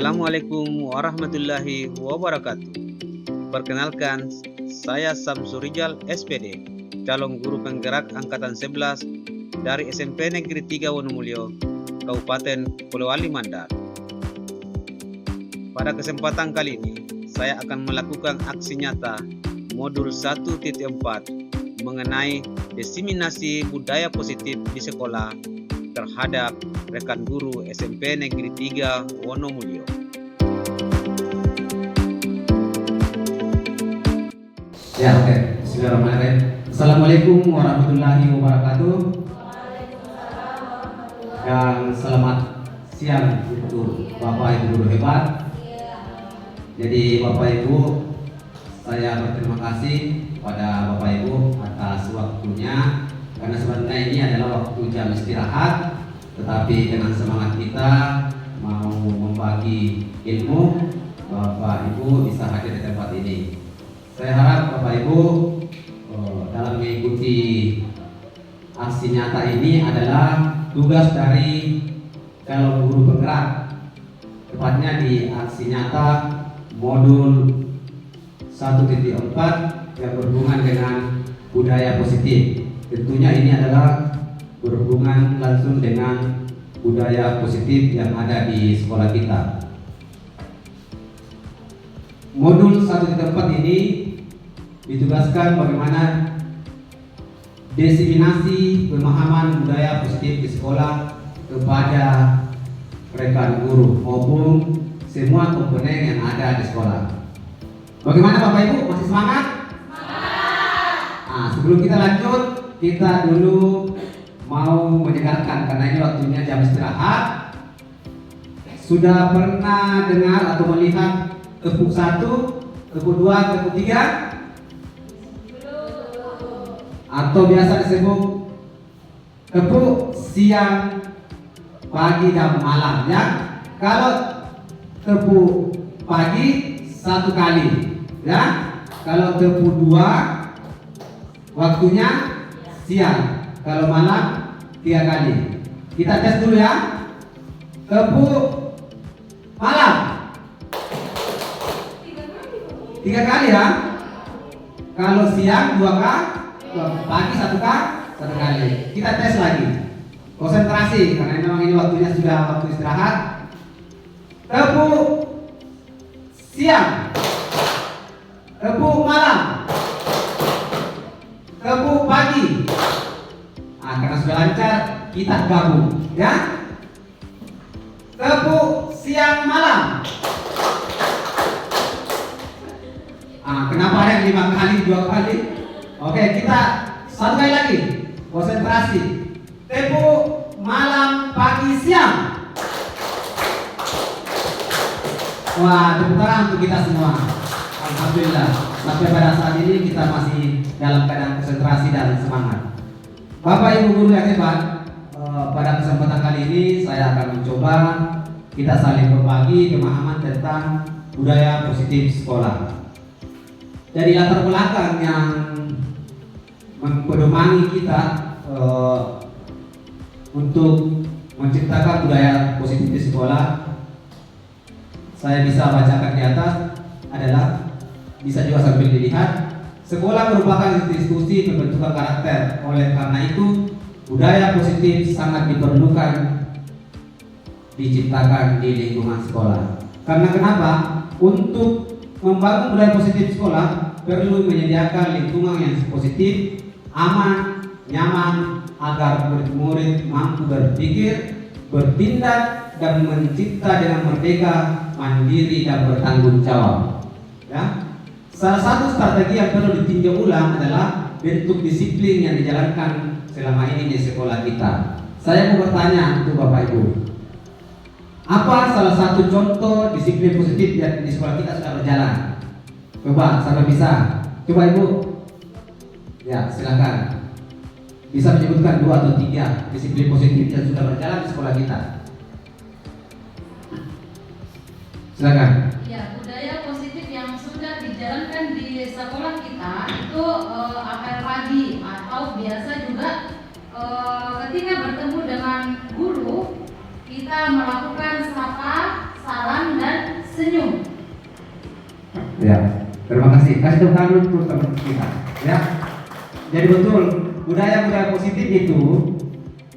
Assalamualaikum warahmatullahi wabarakatuh. Perkenalkan, saya Samsur Rijal SPD, calon guru penggerak angkatan 11 dari SMP Negeri 3 Wonomulyo, Kabupaten Polewali Mandar. Pada kesempatan kali ini, saya akan melakukan aksi nyata modul 1.4 mengenai diseminasi budaya positif di sekolah terhadap rekan guru SMP Negeri 3 Wonomulyo. Ya, oke. Bismillahirrahmanirrahim. Assalamualaikum warahmatullahi wabarakatuh. Dan selamat siang untuk Bapak Ibu guru hebat. Jadi Bapak Ibu, saya berterima kasih kepada Bapak Ibu atas waktunya, karena sebenarnya ini adalah waktu jam istirahat, tetapi dengan semangat kita mau membagi ilmu, Bapak Ibu bisa hadir di tempat ini. Saya harap Bapak Ibu dalam mengikuti aksi nyata ini adalah tugas dari calon guru penggerak, tepatnya di aksi nyata modul 1.4 yang berhubungan dengan budaya positif. Tentunya ini adalah berhubungan langsung dengan budaya positif yang ada di sekolah kita. Modul 1.4 ini ditugaskan bagaimana diseminasi pemahaman budaya positif di sekolah kepada rekan guru maupun semua komponen yang ada di sekolah. Bagaimana Bapak Ibu, masih semangat? Nah, sebelum kita lanjut, kita dulu mau menyegarkan karena ini waktunya jam istirahat. Sudah pernah dengar atau melihat tepuk 1, tepuk 2, tepuk 3? Atau biasa disebut tepuk siang, pagi, dan malam, ya. Kalau tepuk pagi 1 kali, ya. Kalau tepuk 2 waktunya siang, kalau malam 3 kali. Kita tes dulu ya. Tepuk malam 3 kali ya. Kalau siang 2 kali, pagi 1 kali. Kita tes lagi. Konsentrasi karena memang ini waktunya sudah waktu istirahat. Tepuk siang, tepuk malam, tepuk pagi. Nah, karena sudah lancar, kita gabung, ya. Tepuk siang malam. Kenapa ada yang 5 kali, 2 kali? Oke, kita 1 kali lagi. Konsentrasi. Tepuk malam, pagi, siang. Wah, tepuk tangan untuk kita semua. Alhamdulillah, sampai pada saat ini kita masih dalam keadaan konsentrasi dan semangat. Bapak Ibu guru yang hebat, pada kesempatan kali ini saya akan mencoba kita saling berbagi pemahaman tentang budaya positif sekolah. Dari latar belakang yang mempedomani kita untuk menciptakan budaya positif di sekolah, saya bisa bacakan di atas adalah, bisa juga sambil dilihat. Sekolah merupakan institusi pembentukan karakter. Oleh karena itu, budaya positif sangat diperlukan diciptakan di lingkungan sekolah. Karena kenapa? Untuk membangun budaya positif sekolah perlu menyediakan lingkungan yang positif, aman, nyaman, agar murid-murid mampu berpikir, bertindak, dan mencipta dengan merdeka, mandiri, dan bertanggung jawab. Ya. Salah satu strategi yang perlu ditinjau ulang adalah bentuk disiplin yang dijalankan selama ini di sekolah kita. Saya mau bertanya untuk Bapak Ibu, apa salah satu contoh disiplin positif yang di sekolah kita sudah berjalan? Coba, sampai bisa. Coba Ibu. Ya, silakan. Bisa menyebutkan 2 atau 3 disiplin positif yang sudah berjalan di sekolah kita. Silakan. Ya, budaya positif yang sudah dijalankan di sekolah kita itu apel pagi, atau biasa juga ketika bertemu dengan guru kita melakukan sapa, salam, dan senyum. Ya, terima kasih. Kasih tepuk tangan untuk teman kita. Ya, jadi betul budaya-budaya positif itu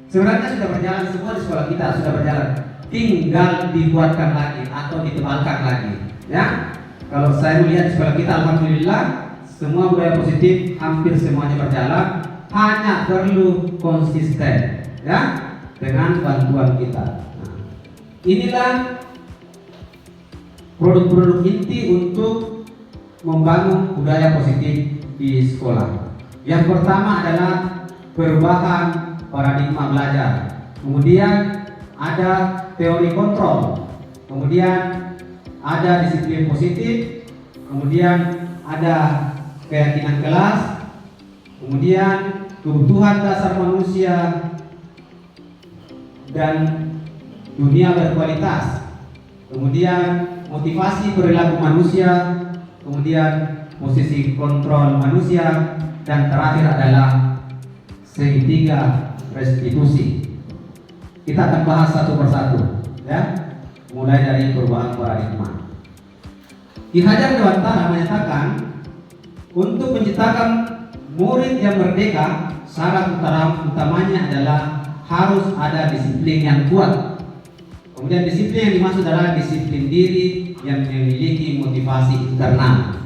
sebenarnya sudah berjalan semua di sekolah kita sudah berjalan. Tinggal dibuatkan lagi atau ditebalkan lagi. Ya, kalau saya melihat di sekolah kita, alhamdulillah semua budaya positif hampir semuanya berjalan. Hanya perlu konsisten, ya, dengan bantuan kita. Nah, inilah produk-produk inti untuk membangun budaya positif di sekolah. Yang pertama adalah perubahan paradigma belajar. Kemudian ada teori kontrol. Kemudian ada disiplin positif. Kemudian ada keyakinan kelas. Kemudian kebutuhan dasar manusia dan dunia berkualitas. Kemudian motivasi perilaku manusia, kemudian posisi kontrol manusia, dan terakhir adalah segitiga restitusi. Kita akan bahas satu persatu, ya, mulai dari perubahan paradigma. Ki Hajar Dewantara menyatakan untuk menciptakan murid yang merdeka, syarat utamanya adalah harus ada disiplin yang kuat. Kemudian disiplin yang dimaksud adalah disiplin diri yang memiliki motivasi internal.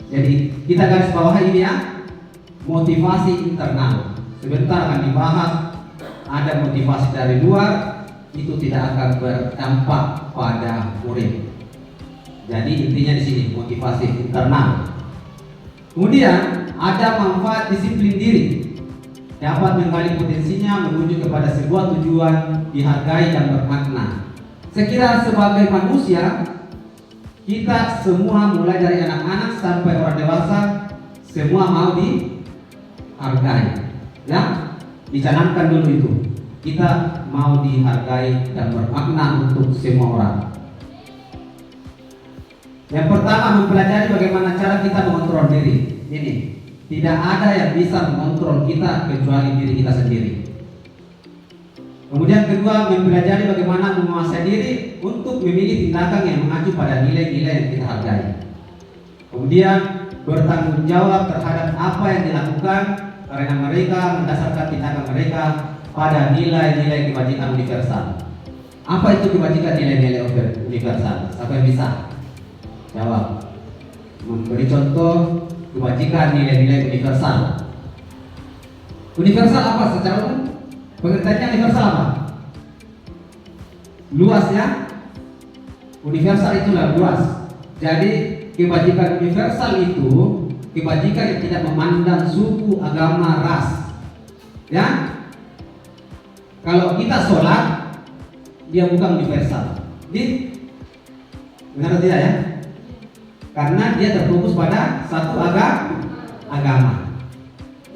Jadi kita garis bawah ini ya, motivasi internal. Sebentar akan dibahas, ada motivasi dari luar, itu tidak akan berdampak pada murid. Jadi intinya di sini motivasi internal. Kemudian ada manfaat disiplin diri, dapat menggali potensinya menuju kepada sebuah tujuan dihargai dan bermakna. Saya kira sebagai manusia, kita semua mulai dari anak-anak sampai orang dewasa, semua mau dihargai. Ya, dicanangkan dulu itu. Kita mau dihargai dan bermakna untuk semua orang. Yang pertama, mempelajari bagaimana cara kita mengontrol diri. Ini, tidak ada yang bisa mengontrol kita kecuali diri kita sendiri. Kemudian kedua, mempelajari bagaimana menguasai diri untuk memilih tindakan yang mengacu pada nilai-nilai yang kita hargai. Kemudian bertanggung jawab terhadap apa yang dilakukan karena mereka mendasarkan tindakan mereka pada nilai-nilai kebajikan universal. Apa itu kebajikan nilai-nilai universal? Siapa yang bisa jawab? Memberi contoh kebajikan nilai-nilai universal. Universal apa secara umum? Pengertiannya universal apa? Luas ya. Universal itulah luas. Jadi kebajikan universal itu kebajikan yang tidak memandang suku, agama, ras. Ya. Kalau kita sholat, dia bukan universal. Benar atau tidak ya? Karena dia terfokus pada satu agama.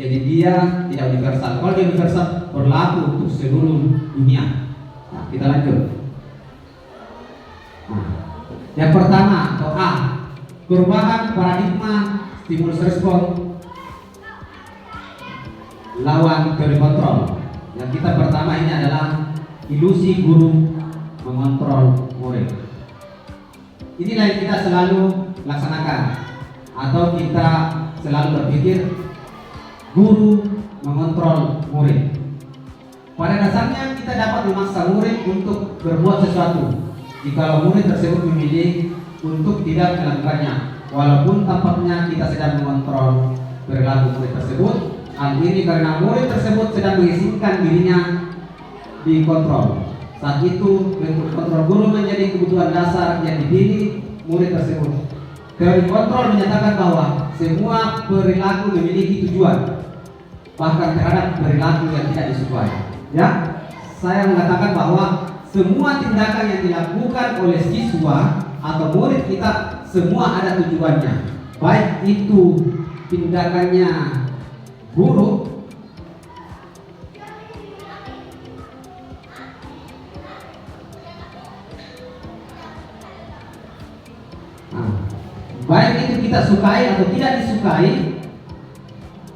Jadi dia tidak universal. Kalau dia universal, berlaku untuk seluruh dunia. Nah, kita lanjut. Nah, yang pertama atau A, perubahan paradigma stimulus respon lawan teori kontrol. Yang kita pertama ini adalah ilusi guru mengontrol murid. Inilah yang kita selalu laksanakan, atau kita selalu berpikir guru mengontrol murid. Pada dasarnya kita dapat memaksa murid untuk berbuat sesuatu jika murid tersebut memilih untuk tidak melakukannya, walaupun tampaknya kita sedang mengontrol perilaku murid tersebut. Hal ini karena murid tersebut sedang mengizinkan dirinya dikontrol. Saat itu bentuk kontrol guru menjadi kebutuhan dasar yang dipilih murid tersebut. Teori kontrol menyatakan bahwa semua perilaku memiliki tujuan, bahkan terhadap perilaku yang tidak disukai. Ya, saya mengatakan bahwa semua tindakan yang dilakukan oleh siswa atau murid kita semua ada tujuannya, baik itu tindakannya buruk baik itu kita sukai atau tidak disukai,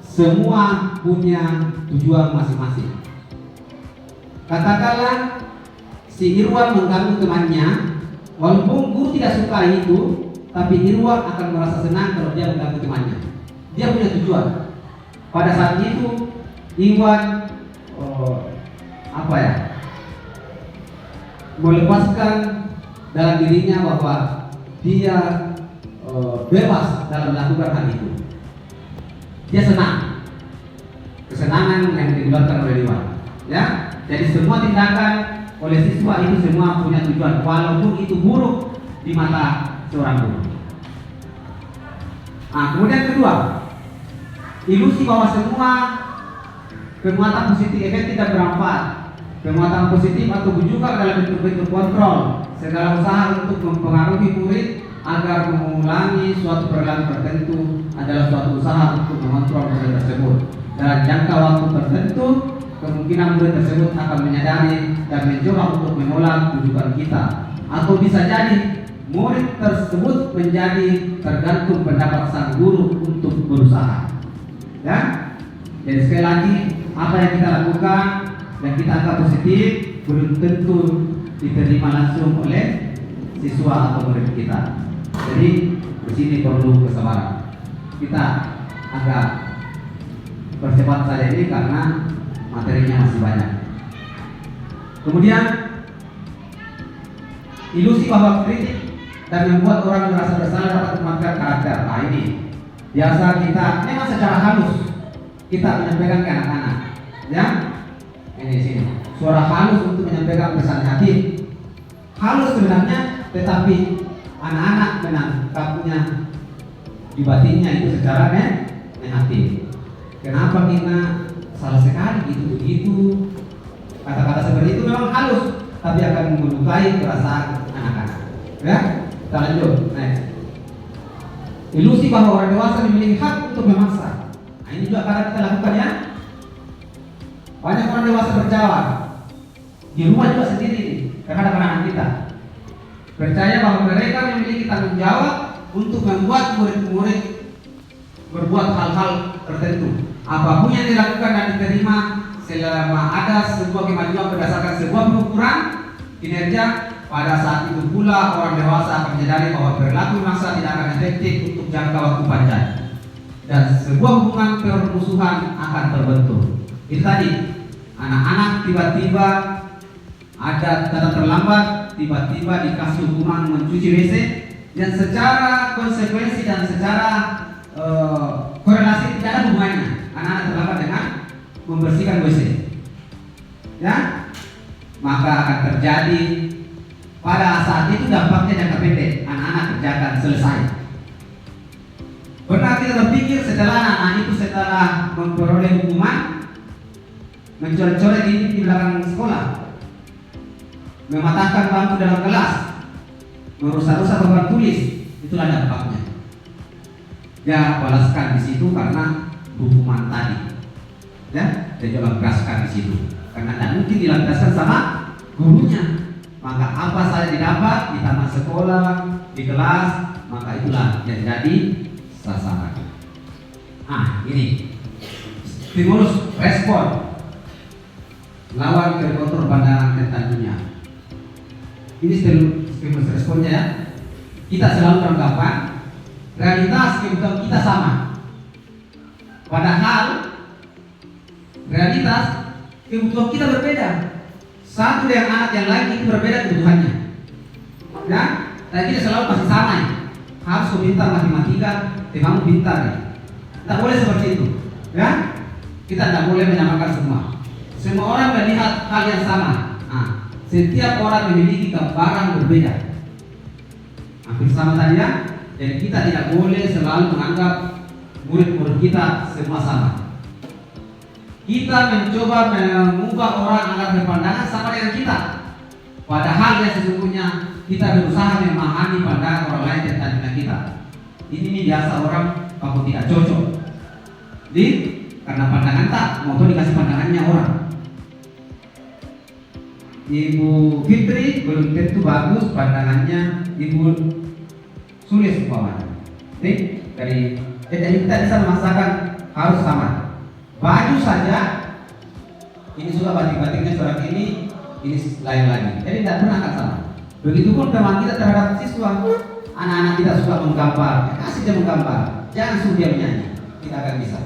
semua punya tujuan masing-masing. Katakanlah si Irwan mengganggu temannya, Walaupun guru tidak suka itu, tapi Irwan akan merasa senang kalau dia mengganggu temannya. Dia punya tujuan. Pada saat itu Irwan melepaskan dalam dirinya bahwa dia bebas dalam melakukan hal itu. Dia senang, kesenangan yang dikeluarkan oleh Irwan. Ya, jadi semua tindakan oleh siswa itu semua punya tujuan, walaupun itu buruk di mata seorang guru. Nah, kemudian kedua, ilusi bahwa semua penguatan positif efektif dan bermanfaat. Penguatan positif atau bujukan dalam bentuk-bentuk kontrol segala usaha untuk mempengaruhi murid agar mengulangi suatu perilaku tertentu adalah suatu usaha untuk mengontrol murid tersebut. Dalam jangka waktu tertentu, kemungkinan murid tersebut akan menyadari dan mencoba untuk menolak bujukan kita. Atau bisa jadi murid tersebut menjadi tergantung pendapat sang guru untuk berusaha. Ya, jadi sekali lagi apa yang kita lakukan dan kita anggap positif belum tentu diterima langsung oleh siswa atau murid kita. Jadi di sini perlu kesabaran. Kita agak percepat saja ini karena materinya masih banyak. Kemudian ilusi bahwa kritik dan membuat orang merasa bersalah dapat mematahkan karakter. Nah, ini biasa kita memang secara halus kita menyampaikan ke anak-anak. Ya, ini sini suara halus untuk menyampaikan pesan hati. Halus sebenarnya, tetapi anak-anak menangkapnya di batinnya itu secara negatif. Kenapa kita salah sekali begitu? Kata-kata seperti itu memang halus, tapi akan melukai perasaan anak-anak. Ya, kita lanjut. Next. Ilusi bahwa orang dewasa memiliki hak untuk memaksa. Nah, ini juga kadang kita lakukan ya. Banyak orang dewasa berjawab di rumah juga sendiri terhadap anak-anak kita. Percaya bahwa mereka memiliki tanggung jawab untuk membuat murid-murid berbuat hal-hal tertentu. Apapun yang dilakukan dan diterima selama ada sebuah kemajuan berdasarkan sebuah pengukuran kinerja, pada saat itu pula orang dewasa akan menyadari bahwa perilaku maksa tidak akan efektif untuk jangka waktu panjang dan sebuah hubungan permusuhan akan terbentuk. Itu tadi, anak-anak tiba-tiba ada datang terlambat, tiba-tiba dikasih hukuman mencuci WC, dan secara konsekuensi dan secara korelasi tidak ada hubungannya anak-anak terlambat dengan membersihkan WC. Ya, maka akan terjadi pada saat itu dampaknya jangka pendek, anak-anak kerjakan selesai. Pernah kita berpikir setelah anak-anak itu setelah memperoleh hukuman mencoret-coret di belakang sekolah, mematahkan bangku dalam kelas, merusak-rusak papan tulis, itulah dampaknya. Ya, balaskan di situ karena hukuman tadi. Ya, dan juga lampiaskan di situ karena tidak mungkin dilampiaskan sama gurunya. Maka apa saja didapat di taman sekolah, di kelas, maka itulah yang jadi sasaran. Ini stimulus respon lawan kontrol pandangan tentang dunia. Ini stimulus responnya ya. Kita selalu beranggapan realitas kebutuhan kita sama. Padahal realitas kebutuhan kita berbeda. Satu dengan anak yang lain itu berbeda kebutuhannya. Ya, dan kita selalu pasti sama ya. Harus kau pintar matematika, kamu pintar ya. Tidak boleh seperti itu. Ya, kita tidak boleh menyamakan semua. Semua orang melihat hal yang sama. Setiap orang memiliki gambaran berbeda. Hampir sama tadi ya. Jadi kita tidak boleh selalu menganggap murid-murid kita semua sama. Kita mencoba mengubah orang agar berpandangan sama dengan kita. Padahal yang sesungguhnya kita berusaha memahami pandangan orang lain tentang kita. Ini biasa orang kalau tidak cocok. Karena pandangan tak mau dikasih pandangannya orang. Ibu Fitri belum tentu bagus pandangannya Ibu Sulis umpamanya. Dari kita bisa memaksakan harus sama. Baju saja, ini sudah batik-batiknya surat ini lain lagi. Jadi tidak pernah akan sama. Begitupun teman kita terhadap siswa. Anak-anak kita suka menggambar, kasih dia menggambar, jangan suruh dia menyanyi, kita akan bisa.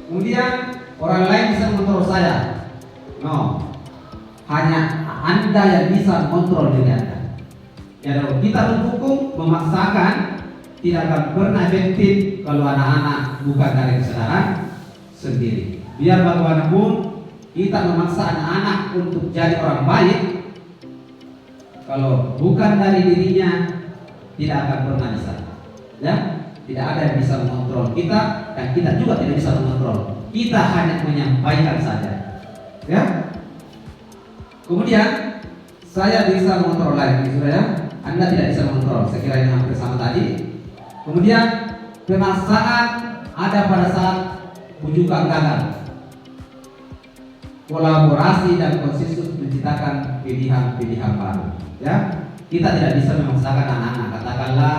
Kemudian orang lain bisa mengontrol saya. No, hanya Anda yang bisa mengontrol diri Anda. Ya, kalau kita menghukum, memaksakan, tidak akan pernah efektif kalau anak-anak bukan dari kesadaran sendiri. Biar bagaimanapun kita memaksa anak-anak untuk jadi orang baik, kalau bukan dari dirinya tidak akan pernah bisa. Ya, tidak ada yang bisa mengontrol kita dan kita juga tidak bisa mengontrol. Kita hanya menyampaikan saja. Ya. Kemudian saya bisa mengontrol lagi, saudara. Anda tidak bisa mengontrol. Saya kira ini hampir sama tadi. Kemudian pemaksaan ada pada saat bujukan gagal. Kolaborasi dan konsensus menciptakan pilihan-pilihan baru. Ya, kita tidak bisa memaksakan anak-anak. Katakanlah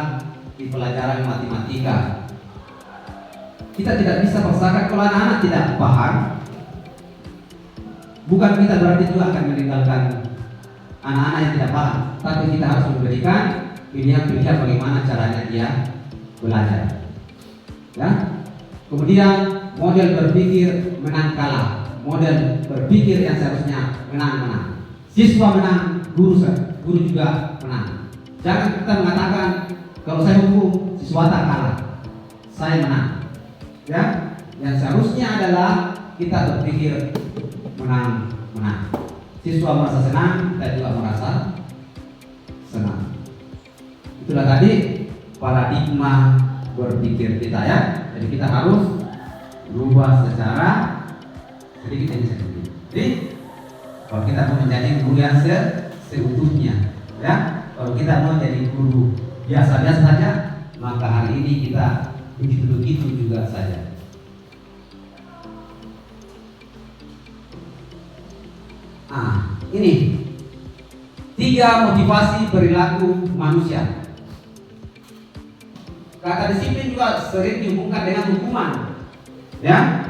di pelajaran matematika, kita tidak bisa paksakan kalau anak-anak tidak paham. Bukan kita berarti juga akan meninggalkan anak-anak yang tidak paham, tapi kita harus memberikan pilihan-pilihan bagaimana caranya dia belajar. Ya. Kemudian model berpikir menang kalah, model berpikir yang seharusnya menang-menang. Siswa menang, guru juga menang. Jangan kita mengatakan kalau saya hukum siswa tak kalah, saya menang. Ya, yang seharusnya adalah kita berpikir menang-menang. Siswa merasa senang, kita juga merasa senang. Itulah tadi paradigma berpikir kita, ya. Jadi kita harus berubah secara sedikit demi sedikit. Jadi kalau kita mau menjadi guru yang seutuhnya, ya. Kalau kita mau jadi guru biasa-biasa saja, maka hari ini kita begitu-begitu juga saja. Ini 3 motivasi perilaku manusia. Kata disiplin juga sering dihubungkan dengan hukuman, ya.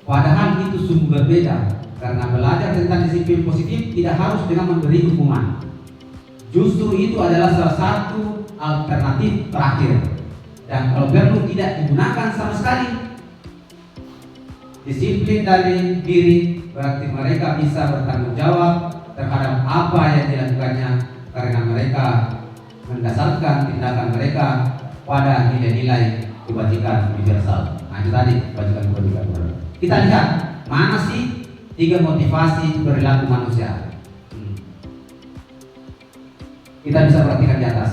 Padahal itu sungguh berbeda, karena belajar tentang disiplin positif tidak harus dengan memberi hukuman. Justru itu adalah salah satu alternatif terakhir, dan kalau perlu tidak digunakan sama sekali. Disiplin dari diri berarti mereka bisa bertanggung jawab terhadap apa yang dilakukannya, karena mereka mendasarkan tindakan mereka pada nilai-nilai kebajikan universal. Nah, itu tadi kebajikan. Kita lihat mana sih 3 motivasi perilaku manusia. Kita bisa perhatikan di atas,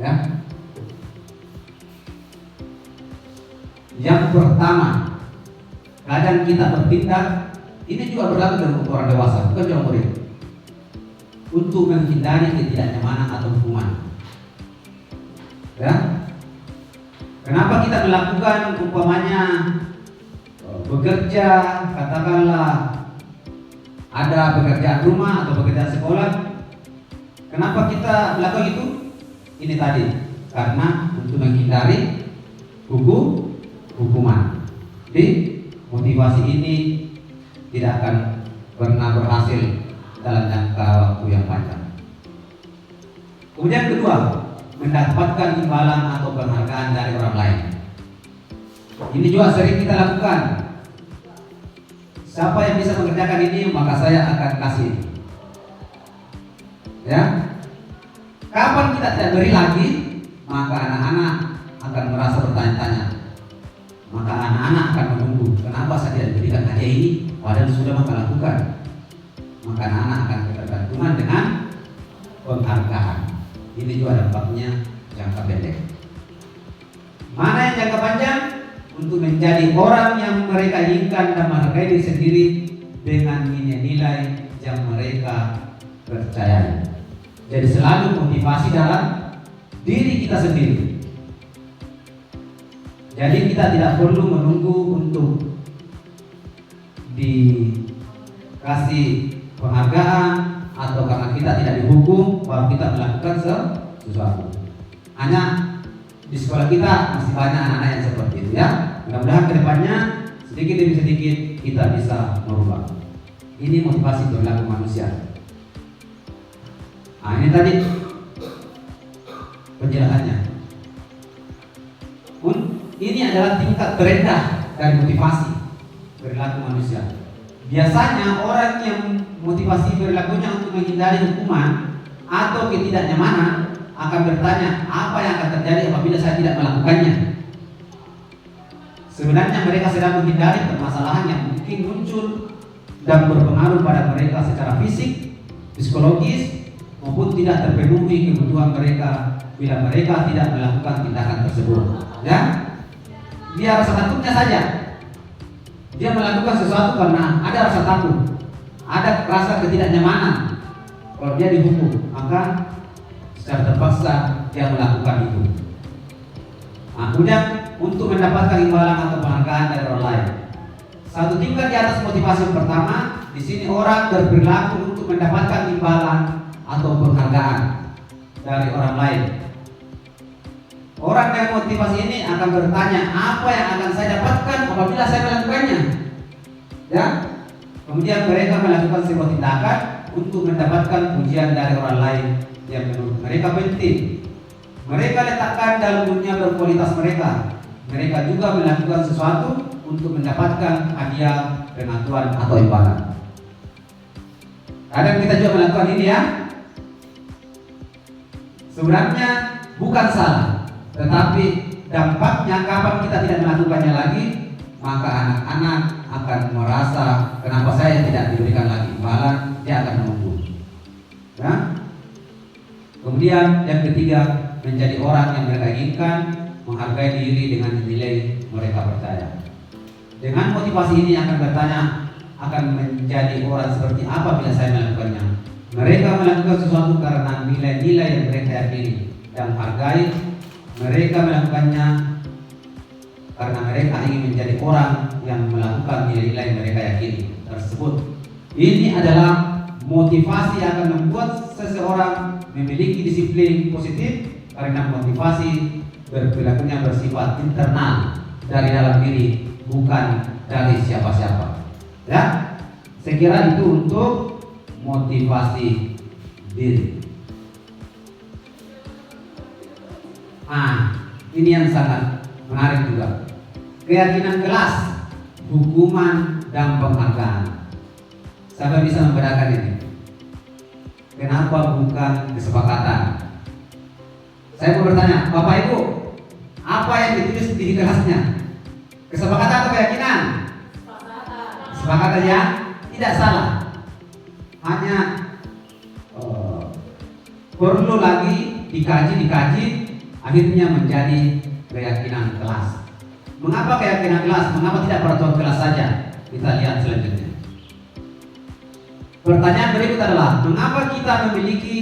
ya. Yang pertama, kadang kita bertindak, ini juga berlaku dengan orang dewasa, bukan cuma murid, untuk menghindari ketidaknyamanan atau hukuman. Ya, kenapa kita melakukan umpamanya bekerja, katakanlah ada pekerjaan rumah atau pekerjaan sekolah, kenapa kita melakukan itu? Ini tadi, karena untuk menghindari hukuman. Jadi motivasi ini tidak akan pernah berhasil dalam jangka waktu yang panjang. Kemudian kedua, mendapatkan imbalan atau penghargaan dari orang lain. Ini juga sering kita lakukan. Siapa yang bisa mengerjakan ini, maka saya akan kasih. Ya, kapan kita tidak beri lagi, maka anak-anak akan merasa bertanya-tanya. Maka anak-anak akan menunggu, kenapa saya tidak diberikan hadiah ini, padahal sudah maka lakukan. Maka anak-anak akan ketergantungan dengan penghargaan. Ini juga dampaknya jangka pendek. Mana yang jangka panjang? Untuk menjadi orang yang mereka inginkan dan menghargai diri sendiri dengan nilai-nilai yang mereka percayai. Jadi selalu motivasi dalam diri kita sendiri. Jadi kita tidak perlu menunggu untuk dikasih penghargaan atau karena kita tidak dihukum baru kita melakukan sesuatu. Hanya di sekolah kita masih banyak anak-anak yang seperti itu, ya. Mudah-mudahan kedepannya sedikit demi sedikit kita bisa merubah. Ini motivasi perilaku manusia. Nah, ini tadi penjelasannya. Ini adalah tingkat terendah dari motivasi perilaku manusia. Biasanya orang yang motivasi perilakunya untuk menghindari hukuman atau ketidaknyamanan akan bertanya, apa yang akan terjadi apabila saya tidak melakukannya? Sebenarnya mereka sedang menghindari permasalahan yang mungkin muncul dan berpengaruh pada mereka secara fisik, psikologis, maupun tidak terpenuhi kebutuhan mereka bila mereka tidak melakukan tindakan tersebut. Ya, dia rasa takutnya saja. Dia melakukan sesuatu karena ada rasa takut, ada rasa ketidaknyamanan. Kalau dia dihukum, maka secara terpaksa dia melakukan itu. Nah, kemudian untuk mendapatkan imbalan atau penghargaan dari orang lain. Satu tingkat di atas motivasi yang pertama, di sini orang berperilaku untuk mendapatkan imbalan atau penghargaan dari orang lain. Orang dengan motivasi ini akan bertanya, apa yang akan saya dapatkan apabila saya melakukannya? Ya, kemudian mereka melakukan sebuah tindakan untuk mendapatkan pujian dari orang lain yang menurut mereka penting. Mereka letakkan dalam dunia berkualitas mereka. Mereka juga melakukan sesuatu untuk mendapatkan hadiah, pengakuan atau imbalan. Kadang kita juga melakukan ini ya. Sebenarnya bukan salah, tetapi dampaknya kapan kita tidak melakukannya lagi, maka anak-anak akan merasa kenapa saya tidak diberikan lagi imbalan, dia akan menunggu. Ya? Kemudian yang ketiga, menjadi orang yang mereka inginkan, menghargai diri dengan nilai mereka percaya. Dengan motivasi ini akan bertanya, akan menjadi orang seperti apa bila saya melakukannya. Mereka melakukan sesuatu karena nilai-nilai yang mereka yakini dan hargai. Mereka melakukannya karena mereka ingin menjadi orang yang melakukan nilai-nilai yang mereka yakini tersebut. Ini adalah motivasi yang akan membuat seseorang memiliki disiplin positif, karena motivasi berperilakunya bersifat internal dari dalam diri, bukan dari siapa-siapa. Ya, saya kira itu untuk motivasi diri. Ini yang sangat menarik juga. Keyakinan kelas, hukuman dan penghargaan. Siapa bisa membedakan ini? Kenapa bukan kesepakatan? Saya mau bertanya, Bapak Ibu, apa yang ditulis di kelasnya? Kesepakatan atau keyakinan? Kesepakatan ya, tidak salah. Hanya perlu lagi dikaji, akhirnya menjadi keyakinan kelas. Mengapa keyakinan kelas? Mengapa tidak peraturan kelas saja? Kita lihat selanjutnya. Pertanyaan berikut adalah, mengapa kita memiliki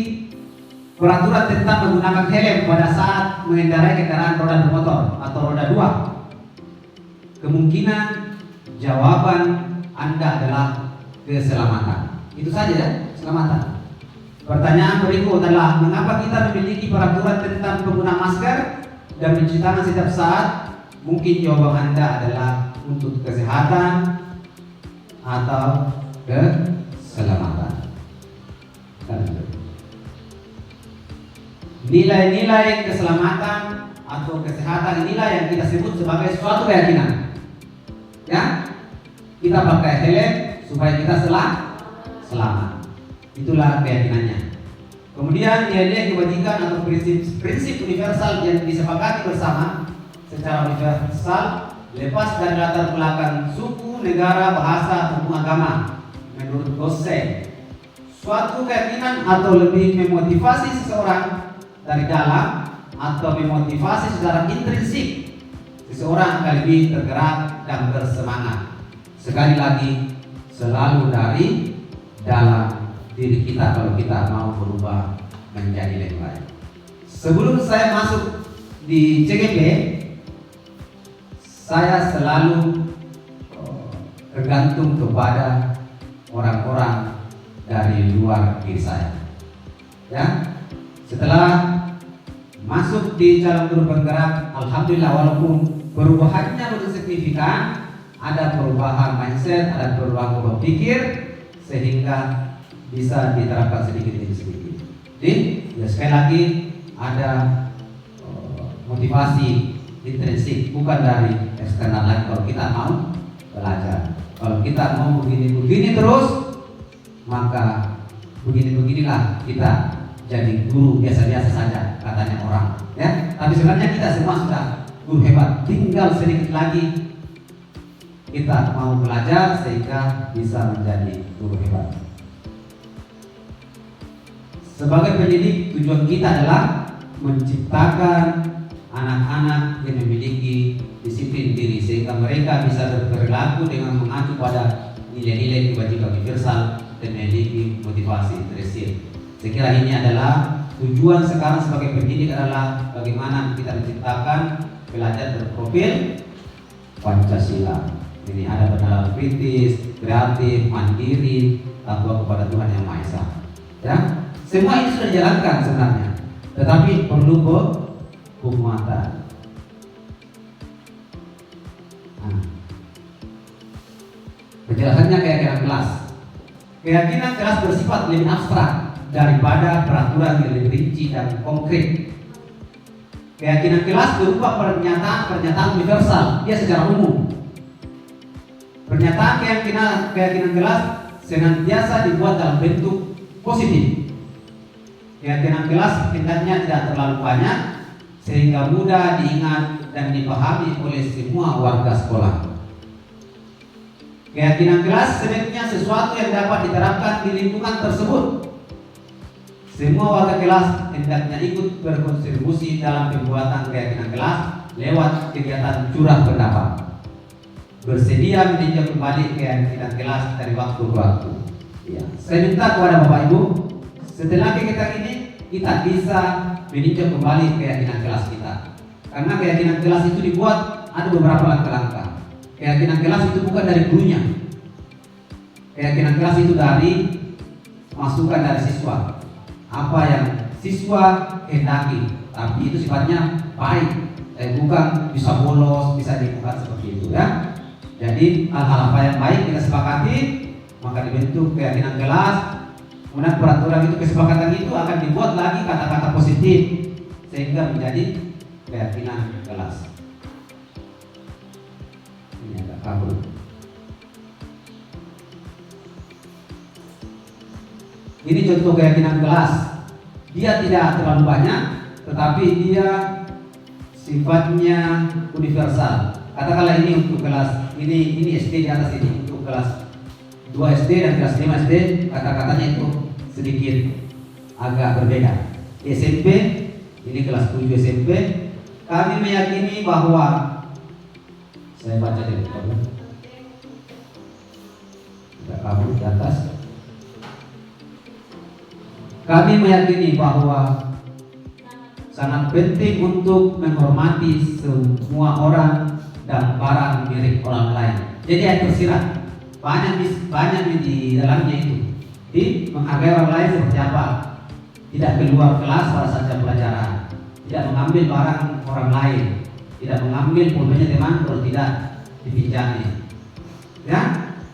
peraturan tentang menggunakan helm pada saat mengendarai kendaraan roda bermotor atau roda 2? Kemungkinan jawaban Anda adalah keselamatan. Itu saja ya, keselamatan. Pertanyaan berikut adalah, mengapa kita memiliki peraturan tentang penggunaan masker dan mencuci tangan setiap saat? Mungkin jawaban Anda adalah untuk kesehatan atau keselamatan. Nilai-nilai keselamatan atau kesehatan inilah yang kita sebut sebagai suatu keyakinan. Ya, kita pakai helm supaya kita selamat. Itulah keyakinannya. Kemudian nilai-nilai kebajikan atau prinsip universal yang disepakati bersama secara universal, lepas dari latar belakang suku, negara, bahasa, hukum agama. Menurut Gosse, suatu keyakinan atau lebih memotivasi seseorang dari dalam atau memotivasi secara intrinsik, seseorang akan lebih tergerak dan bersemangat. Sekali lagi, selalu dari dalam diri kita kalau kita mau berubah menjadi lebih baik. Sebelum saya masuk di CGP, saya selalu tergantung kepada orang-orang dari luar diri saya. Ya, setelah masuk di calon guru penggerak, alhamdulillah walaupun perubahannya belum signifikan, ada perubahan mindset, ada perubahan pola pikir, sehingga bisa diterapkan sedikit demi sedikit. Jadi ya sekali lagi ada motivasi intrinsik, bukan dari eksternal lagi. Kalau kita mau belajar, kalau kita mau begini terus, maka beginilah kita jadi guru biasa-biasa saja katanya orang, ya. Tapi sebenarnya kita semua sudah guru hebat. Tinggal sedikit lagi kita mau belajar sehingga bisa menjadi guru hebat. Sebagai pendidik, tujuan kita adalah menciptakan anak-anak yang memiliki disiplin diri sehingga mereka bisa berperilaku dengan mengacu pada nilai-nilai kewajiban universal dan memiliki motivasi intrinsik. Saya kira ini adalah tujuan sekarang sebagai pendidik, adalah bagaimana kita menciptakan pelajar berprofil Pancasila. Ini ada pendalam kritis, kreatif, mandiri, takwa kepada Tuhan Yang Maha Esa. Ya, semua ini sudah dijalankan sebenarnya, tetapi perlu penguatan. Penjelasannya keyakinan kelas. Keyakinan kelas bersifat lebih abstrak daripada peraturan yang lebih rinci dan konkret. Keyakinan kelas berupa pernyataan universal, dia secara umum. Pernyataan keyakinan kelas senantiasa dibuat dalam bentuk positif. Keyakinan kelas hendaknya tidak terlalu banyak sehingga mudah diingat dan dipahami oleh semua warga sekolah. Keyakinan kelas sebenarnya sesuatu yang dapat diterapkan di lingkungan tersebut. Semua warga kelas hendaknya ikut berkontribusi dalam pembuatan keyakinan kelas lewat kegiatan curah pendapat. Bersedia meninjau kembali keyakinan kelas dari waktu ke waktu. Ya. Saya minta kepada Bapak Ibu, setelah kegiatan ini kita bisa meninjau kembali keyakinan kelas kita. Karena keyakinan kelas itu dibuat ada beberapa langkah-langkah. Keyakinan kelas itu bukan dari gurunya. Keyakinan kelas itu dari masukan dari siswa. Apa yang siswa hendaki, tapi itu sifatnya baik, bukan bisa bolos, bisa dibuat seperti itu, ya. Jadi hal-hal apa yang baik kita sepakati, maka dibentuk keyakinan kelas. Kemudian peraturan itu, kesepakatan itu akan dibuat lagi kata-kata positif sehingga menjadi keyakinan kelas. Ini agak kabur. Ini contoh keyakinan kelas. Dia tidak terlalu banyak, tetapi dia sifatnya universal. Katakanlah ini untuk kelas ini SD di atas ini, untuk kelas 2 SD dan kelas 5 SD, kata-katanya itu sedikit agak berbeda. SMP, ini kelas 7 SMP, kami meyakini bahwa, saya baca dulu, tidak kabur di atas. Kami meyakini bahwa sangat penting untuk menghormati semua orang dan barang milik orang lain. Jadi yang tersirat banyak di dalamnya itu. Di menghargai orang lain seperti apa? Tidak keluar kelas pada saat jam pelajaran, tidak mengambil barang orang lain, tidak mengambil pulpennya teman kalau tidak dipinjami. Ya,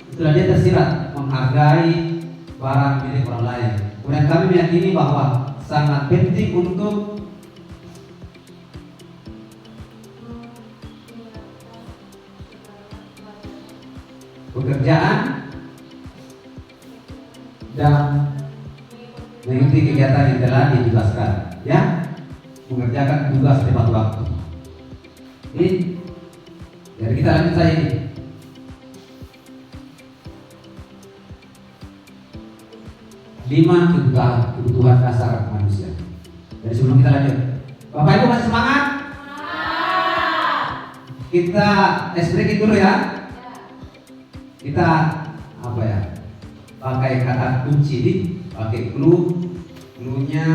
itulah dia tersirat menghargai barang milik orang lain. Kemudian kami meyakini bahwa sangat penting untuk pekerjaan dan mengikuti kegiatan yang telah ditugaskan, ya, mengerjakan tugas tepat waktu. Ini, jadi kita lanjut saja ini. Lima kebutuhan dasar manusia. Jadi sebelum kita lanjut, Bapak Ibu masih semangat? Kita break dulu ya. Kita apa ya? Pakai kata kunci di, pakai clue-nya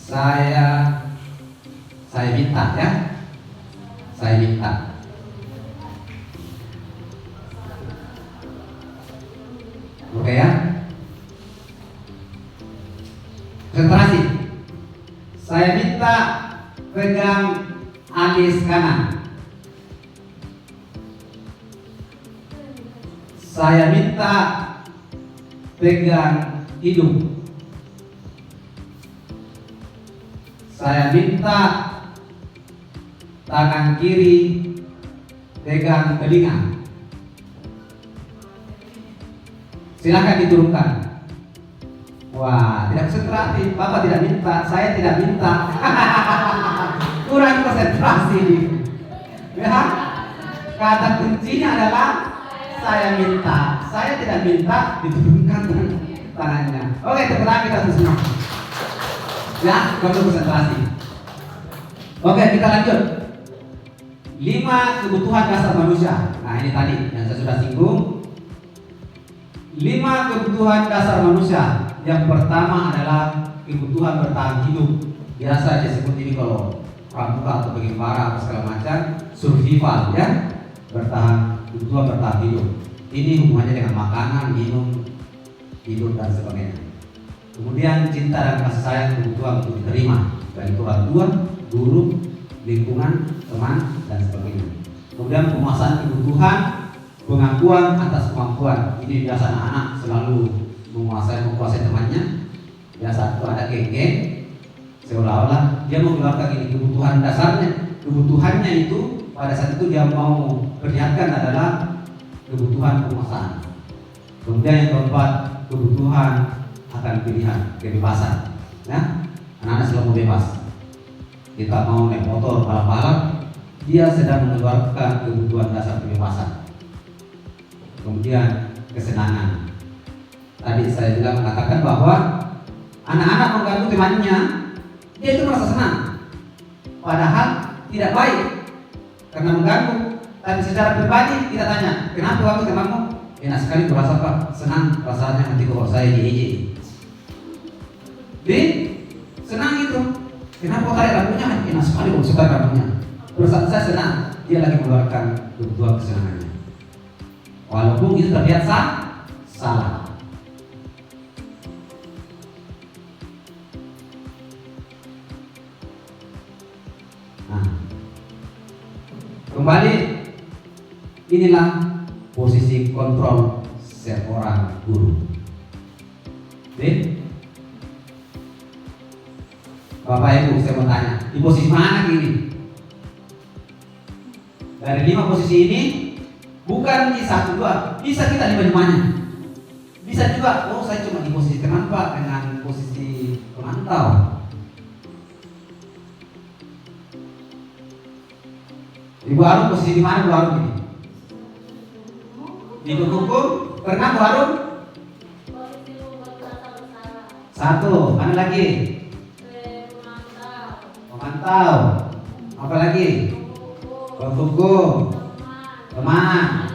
saya minta, ya. Saya minta. Oke, ya. Konsentrasi. Saya minta pegang alis kanan. Saya minta pegang hidung. Saya minta tangan kiri pegang telinga. Silakan diturunkan. Wah, tidak konsentrasi. Bapak tidak minta, saya tidak minta. Kurang konsentrasi. Ya, kata kuncinya adalah saya minta. Saya tidak minta, diturunkan tangannya. Oke, tepuk tangan kita semua. Ya, perlu konsentrasi. Oke, kita lanjut. 5 kebutuhan dasar manusia. Nah, ini tadi yang saya sudah singgung. 5 kebutuhan dasar manusia. Yang pertama adalah kebutuhan bertahan hidup. Biasa disebut ini kalau pramuka atau bagaimana atau segala macam survival, ya. Kebutuhan bertahan hidup. Ini hubungannya dengan makanan, minum, hidup dan sebagainya. Kemudian cinta dan kasih sayang, kebutuhan untuk diterima dari orang tua, guru, lingkungan, teman dan sebagainya. Kemudian pemuasan kebutuhan, pengakuan atas kemampuan. Ini biasa anak-anak selalu menguasai temannya. Biasa itu ada geng-geng, seolah-olah dia mengeluarkan ini kebutuhan dasarnya. Kebutuhannya itu pada saat itu dia mau perlihatkan adalah kebutuhan penguasaan. Kemudian yang keempat, kebutuhan akan pilihan, kebebasan. Ya, anak-anak selalu bebas. Kita mau naik motor balap-balap, dia sedang mengeluarkan kebutuhan dasar kebebasan. Kemudian kesenangan. Tadi saya juga mengatakan bahwa anak-anak mengganggu temannya, dia itu merasa senang. Padahal tidak baik karena mengganggu. Tapi secara pribadi kita tanya, kenapa kamu temanmu? Enak sekali merasa Pak, senang rasanya nanti kalau saya di senang itu. Kenapa tarik rambutnya? Enak sekali kalau suka rambutnya. Terus saya senang, dia lagi mengeluarkan kebutuhan kesenangannya. Walaupun itu terlihat salah. Nah, kembali, inilah posisi kontrol seorang guru. Bapak Ibu, saya mau tanya, di posisi mana ini? Dari 5 posisi ini, bukan di 1, 2, bisa kita 5-5-nya. Bisa juga, oh saya cuma di posisi teman Pak, dengan posisi pemantau. Ibu Arum posisi di mana Bu Arum ini? Di hukum, pernah Bu Arum? Satu, mana lagi? Pemantau. Apa lagi? Hukum, teman,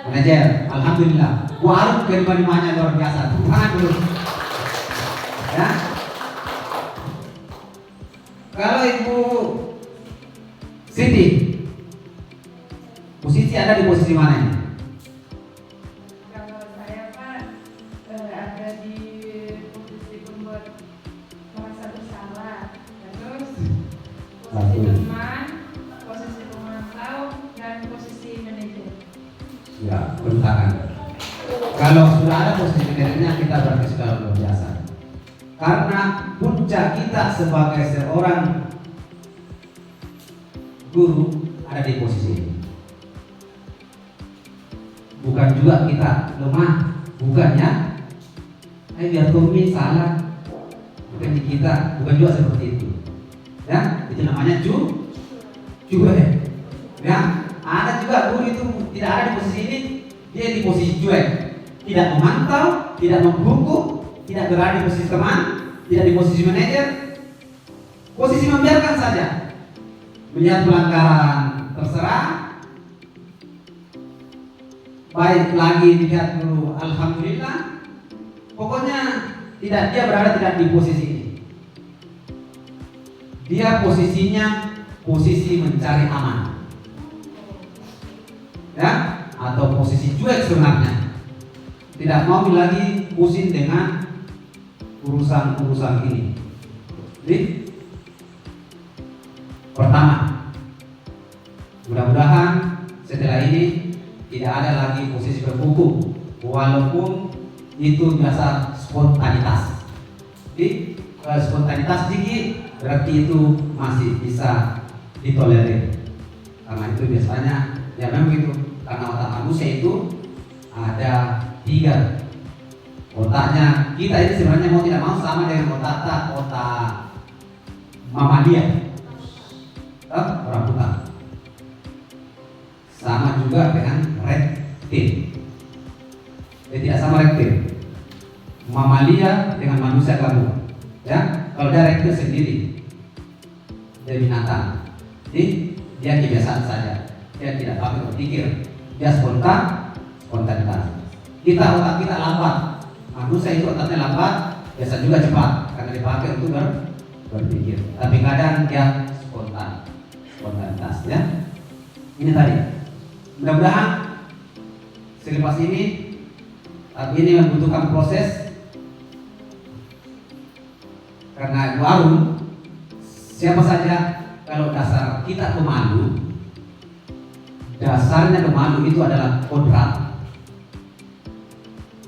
manajer. Alhamdulillah. Bu Arum kelima-limanya luar biasa. Tepuk tangan dulu. Ya. Kalau Ibu Siti, posisi ada di posisi mana ini? Kalau saya Pak ada di posisi pembuat merasa bersalah, terus posisi teman, posisi pemantau, dan posisi manajer. Ya, bertangan. Kalau sudah ada posisi manajernya, kita berarti sudah luar biasa. Karena puncak kita sebagai seorang guru ada di posisi ini. Bukan juga kita lemah, bukan ya? Biar Tommy salah, bukan di kita, bukan juga seperti itu. Ya, itu namanya cuek. Ya, ada juga guru itu tidak ada di posisi ini, dia di posisi cuek, tidak memantau, tidak menghukum, tidak berada di posisi teman, tidak di posisi manajer, posisi membiarkan saja. Melihat pelanggaran terserah, baik lagi dilihat dulu, alhamdulillah. Pokoknya dia berada tidak di posisi ini. Dia posisinya posisi mencari aman, ya, atau posisi cuek sebenarnya. Tidak mau lagi pusing dengan urusan ini. Jadi, pertama, mudah-mudahan setelah ini tidak ada lagi posisi berhukum, walaupun itu biasa spontanitas. Jadi spontanitas dikit berarti itu masih bisa ditolerir. Karena itu biasanya ya memang itu, karena otak manusia itu ada 3. Otaknya kita ini sebenarnya mau tidak mau sama dengan otak mamalia, orang hutan. Sama juga dengan reptil. Tidak sama reptil. Mamalia dengan manusia gabung. Ya, kalau dia reptil sendiri, dia binatang. Jadi dia kebiasaan saja. Dia tidak pakai berpikir. Dia spontanitas. Otak kita lambat. Manusia itu otaknya lambat, biasa juga cepat karena dipakai untuk berpikir. Tapi kadang dia spontanitas. Ya, ini tadi. Mudah-mudahan selepas ini, tapi ini membutuhkan proses. Karena warung, siapa saja kalau dasar kita pemalu, dasarnya pemalu itu adalah kodrat.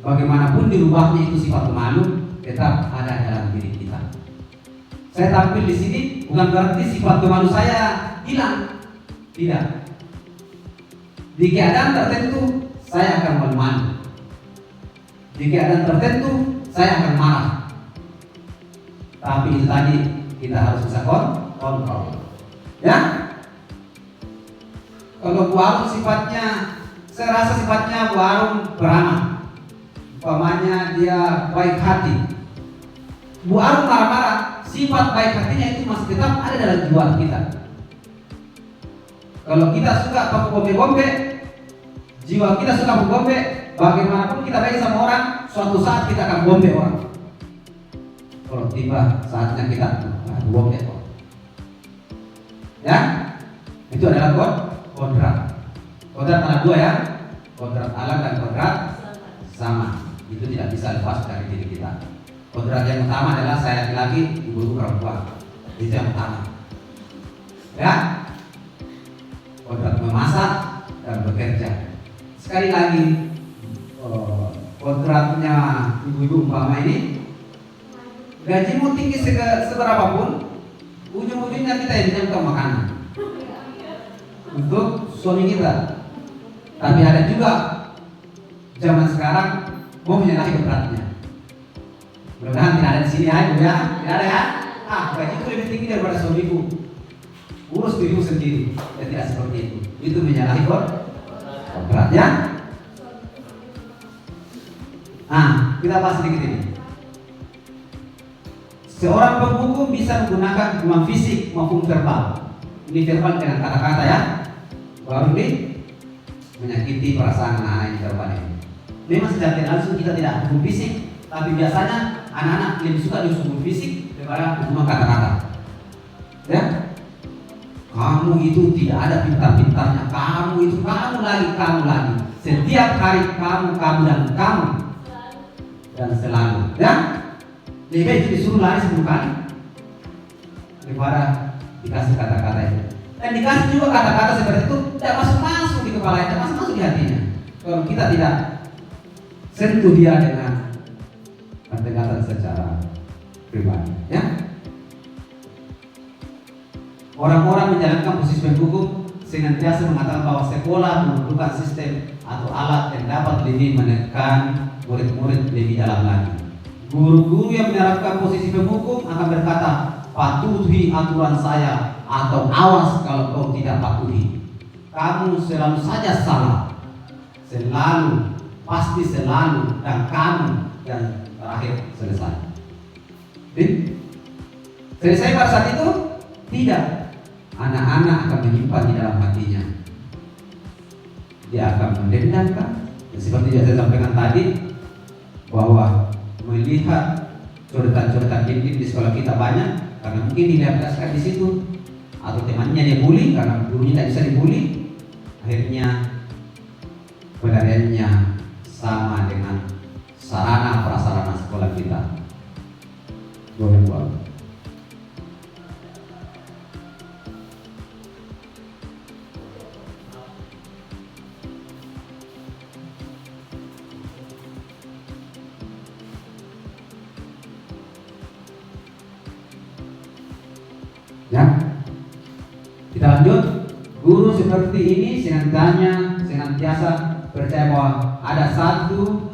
Bagaimanapun dirubahnya itu sifat pemalu tetap ada dalam diri kita. Saya tampil di sini bukan berarti sifat pemalu saya hilang, tidak. Di keadaan tertentu saya akan malu. Di keadaan tertentu saya akan marah. Tapi itu tadi kita harus bisa kontrol. Ya. Kalau warung sifatnya, saya rasa sifatnya warung beranak. Umpamanya dia baik hati. Warung marah-marah, sifat baik hatinya itu masih tetap ada dalam jiwa kita. Kalau kita suka pakai bombe-bombe, jiwa kita suka berbombe, bagaimanapun kita baik sama orang, suatu saat kita akan bombe orang. Kalau tiba saatnya kita bombe orang. Ya, itu adalah kodrat. Kodrat ada 2 ya, kodrat alam dan kodrat sama. Itu tidak bisa lepas dari diri kita. Kodrat yang utama adalah saya laki-laki, ibu perempuan. Itu yang utama. Ya, kodrat memasak dan bekerja. Sekali lagi, kodratnya ibu-ibu umpama ini, gajimu tinggi seberapapun, ujung-ujungnya kita yang menyiapkan makanan untuk suami kita. Tapi ada juga zaman sekarang mau menyalahi kodratnya. Mudah-mudahan tidak ada di sini ya, ibu ya, tidak ada ya. Gajiku lebih tinggi daripada suamiku, urus dirimu sendiri. Ya, tidak seperti itu. Itu menyalahi kodrat ya. Kita bahas sedikit ini. Seorang penghukum bisa menggunakan kemampuan fisik maupun verbal. Ini verbal dengan kata-kata ya, baru ini menyakiti perasaan anak-anak yang verbal ini. Memang secara tidak langsung kita tidak hukum fisik, tapi biasanya anak-anak lebih suka dihukum fisik daripada hukuman kata-kata. Ya, kamu itu tidak ada pintar-pintarnya, kamu itu kamu lagi. Setiap hari kamu dan selalu. Ya, lebih baik disuruh lari 10 kali daripada dikasih kata-kata itu. Dan dikasih juga kata-kata seperti itu tidak masuk di kepala, tidak masuk di hatinya. Kalau kita tidak sentuh dia dengan pendekatan secara pribadi, ya. Orang-orang menjalankan posisi hukum senantiasa mengatakan bahwa sekolah memerlukan sistem atau alat yang dapat lebih menekan murid-murid lebih dalam lagi. Guru-guru yang menerapkan posisi penghukum akan berkata, patuhi aturan saya, atau awas kalau kau tidak patuhi. Kamu selalu saja salah, selalu, pasti selalu, dan kamu yang terakhir selesai. Selesai pada saat itu? Tidak. Anak-anak akan menyimpan di dalam hatinya. Dia akan mendendamkan. Seperti yang saya sampaikan tadi, bahwa melihat coretan-coretan dinding di sekolah kita banyak karena mungkin didapatkan di situ, atau temannya dia bully karena gurunya tidak bisa dibully, akhirnya penilaiannya sama dengan sarana prasarana sekolah kita. Boleh. Ya, kita lanjut. Guru seperti ini senantiasa percaya bahwa ada satu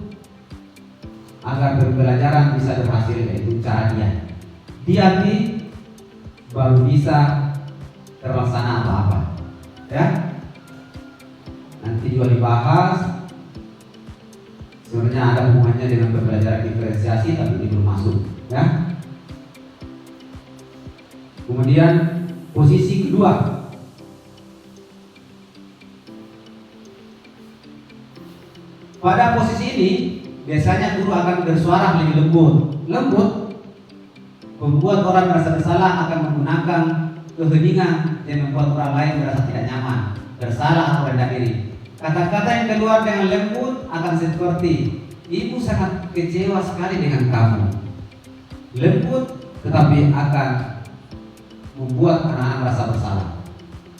agar pembelajaran bisa berhasil, yaitu cara dia. Diam baru bisa terlaksana apa-apa. Ya, nanti juga dibahas. Sebenarnya ada hubungannya dengan pembelajaran diferensiasi, tapi ini belum masuk. Ya. Kemudian posisi kedua, pada posisi ini biasanya guru akan bersuara lebih lembut. Lembut membuat orang merasa bersalah, akan menggunakan keheningan yang membuat orang lain merasa tidak nyaman, bersalah atau rendah diri. Kata-kata yang keluar dengan lembut akan seperti, ibu sangat kecewa sekali dengan kamu. Lembut tetapi akan membuat anak-anak merasa bersalah,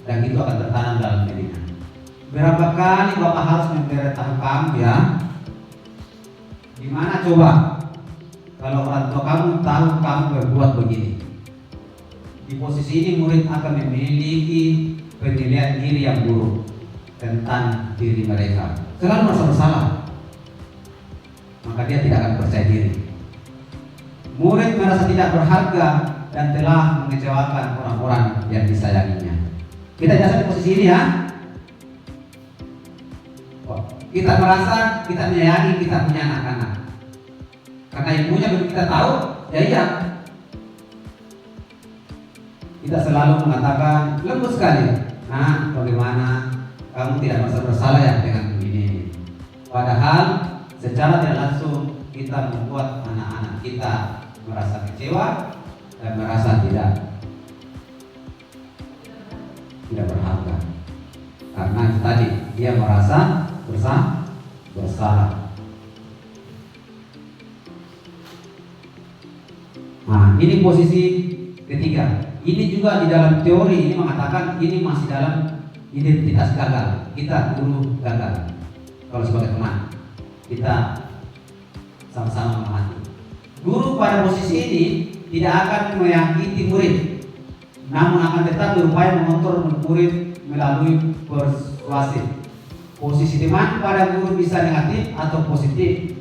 dan itu akan tertanam dalam dirinya. Berapa kali Bapak harus memberitahu kamu ya? Gimana coba kalau orang tua kamu tahu kamu berbuat begini? Di posisi ini murid akan memiliki penilaian diri yang buruk tentang diri mereka, selalu merasa bersalah, maka dia tidak akan percaya diri. Murid merasa tidak berharga dan telah mengecewakan orang-orang yang disayanginya. Kita jelasin di posisi ini ya. Kita merasa kita menyayangi, kita punya anak-anak, karena ibunya belum kita tahu, ya iya. Kita selalu mengatakan lembut sekali, nah bagaimana kamu tidak merasa bersalah ya dengan ini. Padahal secara tidak langsung kita membuat anak-anak kita merasa kecewa dan merasa tidak berharga, karena itu tadi dia merasa bersalah. Nah, ini posisi ketiga. Ini juga di dalam teori ini mengatakan ini masih dalam identitas gagal. Kita guru gagal. Kalau sebagai teman, kita sama-sama memahami. Guru pada posisi ini tidak akan menyakiti murid, namun akan tetap berupaya mengontrol murid melalui persuasif. Posisi teman pada guru bisa negatif atau positif.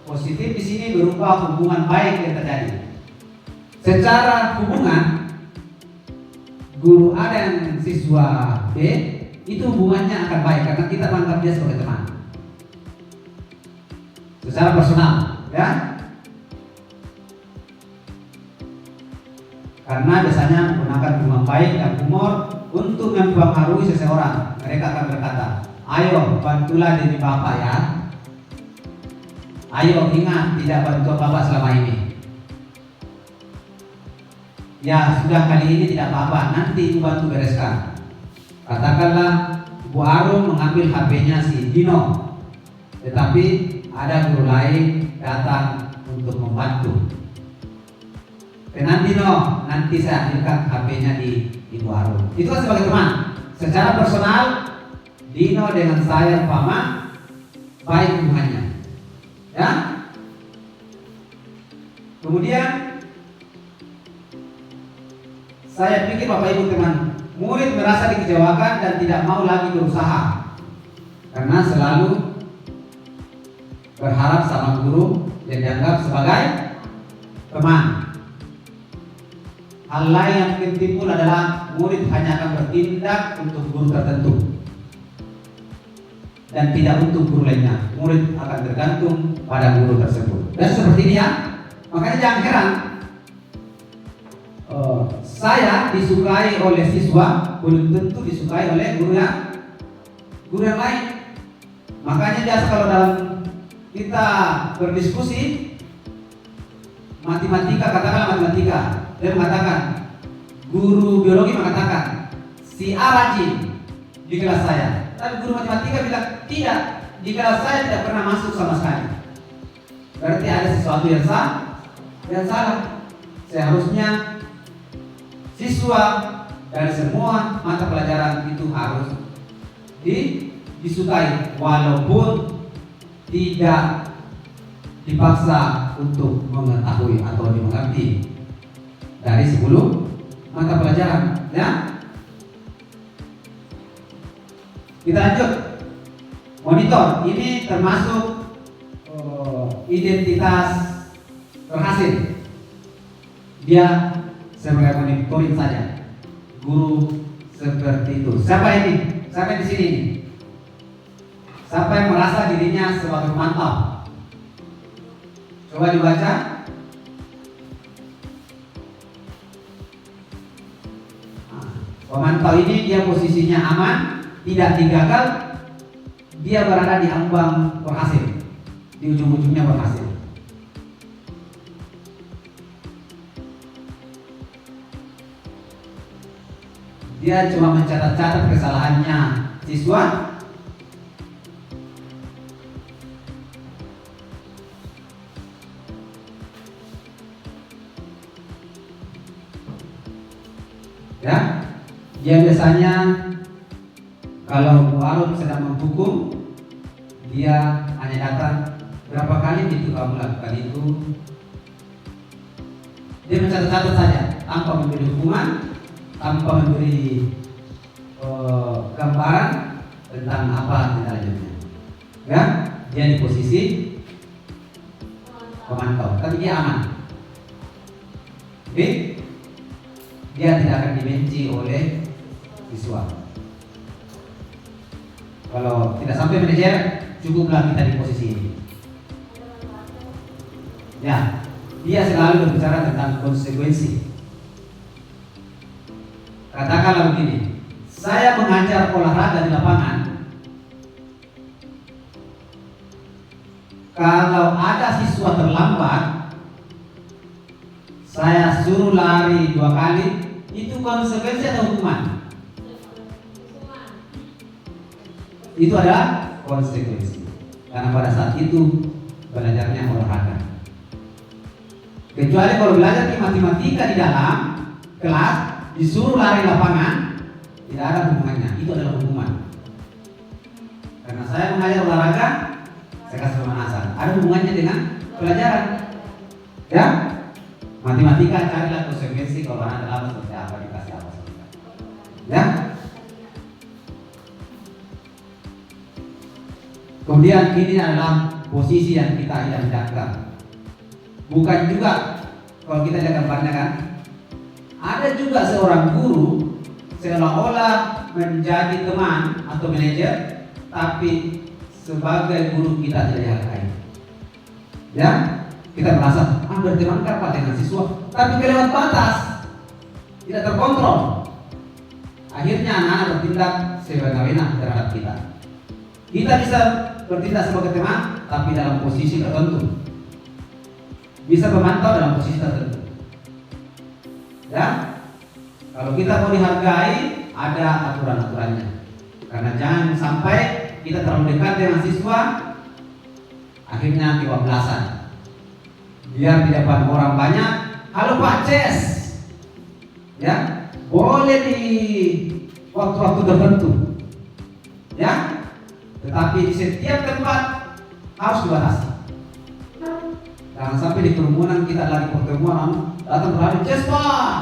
Positif di sini berupa hubungan baik yang terjadi. Secara hubungan guru A dan siswa B itu hubungannya akan baik karena kita menganggap dia sebagai teman. Secara personal, ya. Karena biasanya menggunakan hubungan baik dan humor untuk mempengaruhi seseorang. Mereka akan berkata, ayo bantulah diri Bapak ya. Ayo ingat tidak bantu Bapak selama ini. Ya sudah kali ini tidak apa-apa, nanti Ibu bantu bereskan. Katakanlah Bu Arum mengambil HP-nya si Dino, tetapi ada guru lain datang untuk membantu. Tenang Dino, nanti saya ambilkan HP-nya di Ibu Arum. Itu kan sebagai teman. Secara personal Dino dengan saya umpama baik hubungannya, ya. Kemudian saya pikir Bapak Ibu teman, murid merasa dikecewakan dan tidak mau lagi berusaha karena selalu berharap sama guru yang dianggap sebagai teman. Hal lain yang mungkin timbul adalah murid hanya akan bertindak untuk guru tertentu dan tidak untuk guru lainnya. Murid akan tergantung pada guru tersebut. Dan seperti ini ya, makanya jangan heran saya disukai oleh siswa belum tentu disukai oleh guru yang lain. Makanya biasa kalau dalam kita berdiskusi matematika, katakanlah matematika, dia mengatakan, guru biologi mengatakan si A rajin di kelas saya, tapi guru matematika bilang tidak, di kelas saya tidak pernah masuk sama sekali. Berarti ada sesuatu yang salah. Seharusnya siswa dari semua mata pelajaran itu harus disukai walaupun tidak dipaksa untuk mengetahui atau dimengerti dari mata pelajaran, ya. Kita lanjut. Monitor ini termasuk identitas berhasil. Dia sebagai monitoring saja. Guru seperti itu. Siapa ini? Siapa di sini? Siapa yang merasa dirinya sebagai pemantau? Coba dibaca. Pemantau ini dia posisinya aman, tidak digagal, dia berada di ambang berhasil, di ujung-ujungnya berhasil. Dia cuma mencatat-catat kesalahannya siswa. Ya, dia biasanya kalau mu'alaf sedang menghukum, dia hanya datang berapa kali itu kamu lakukan itu. Dia mencatat-catat saja tanpa memberi hukuman, tanpa memberi gambaran tentang apa tindak lanjutnya. Ya, dia di posisi pemantau, tapi dia aman. Oke? Dia tidak akan dibenci oleh siswa. Kalau tidak sampai manajer, cukuplah kita di posisi ini. Ya, dia selalu berbicara tentang konsekuensi. Katakanlah begini, saya mengajar olahraga di lapangan. Kalau ada siswa terlambat, saya suruh lari 2 kali, itu konsekuensi atau hukuman? Itu adalah konsekuensi. Karena pada saat itu belajarnya olahraga. Kecuali kalau belajar di matematika di dalam kelas, disuruh lari lapangan, tidak ada hubungannya. Itu adalah hukuman. Karena saya mengajar olahraga, saya kasih pemanasan. Ada hubungannya dengan pelajaran. Ya? Matematika carilah konsekuensi kalau anak terlambat seperti apa, dikasih apa saja. Ya? Kemudian ini adalah posisi yang kita idam-idamkan. Bukan juga kalau kita lihat gambarnya kan, ada juga seorang guru seolah-olah menjadi teman atau manajer, tapi sebagai guru kita tidak dihargai. Ya, kita merasa berteman Pak dengan siswa, tapi kelewat batas, tidak terkontrol. Akhirnya anak-anak bertindak sewenang-wenang terhadap kita. Kita bisa bertindak sebagai teman, tapi dalam posisi tertentu. Bisa memantau dalam posisi tertentu. Ya, kalau kita mau dihargai, ada aturan-aturannya. Karena jangan sampai kita terlalu dekat dengan siswa, akhirnya kebablasan. Biar di depan orang banyak, halo Pak Ces, ya, boleh di waktu-waktu tertentu, ya, tetapi di setiap tempat harus dibatasi. Jangan sampai di kerumunan kita lagi pertemuan, datang berani Ces Pak,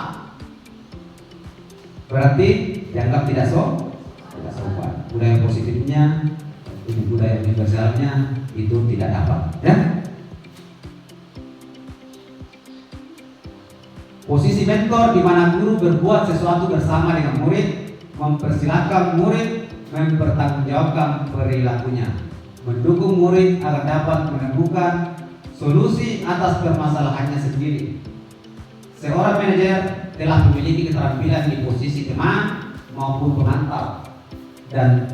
berarti dianggap tidak sopan. Budaya positifnya, budaya universalnya itu tidak dapat, ya. Posisi mentor di mana guru berbuat sesuatu bersama dengan murid, mempersilahkan murid mempertanggungjawabkan perilakunya, mendukung murid agar dapat menemukan solusi atas permasalahannya sendiri. Seorang manajer telah memiliki keterampilan di posisi teman maupun pemantau, dan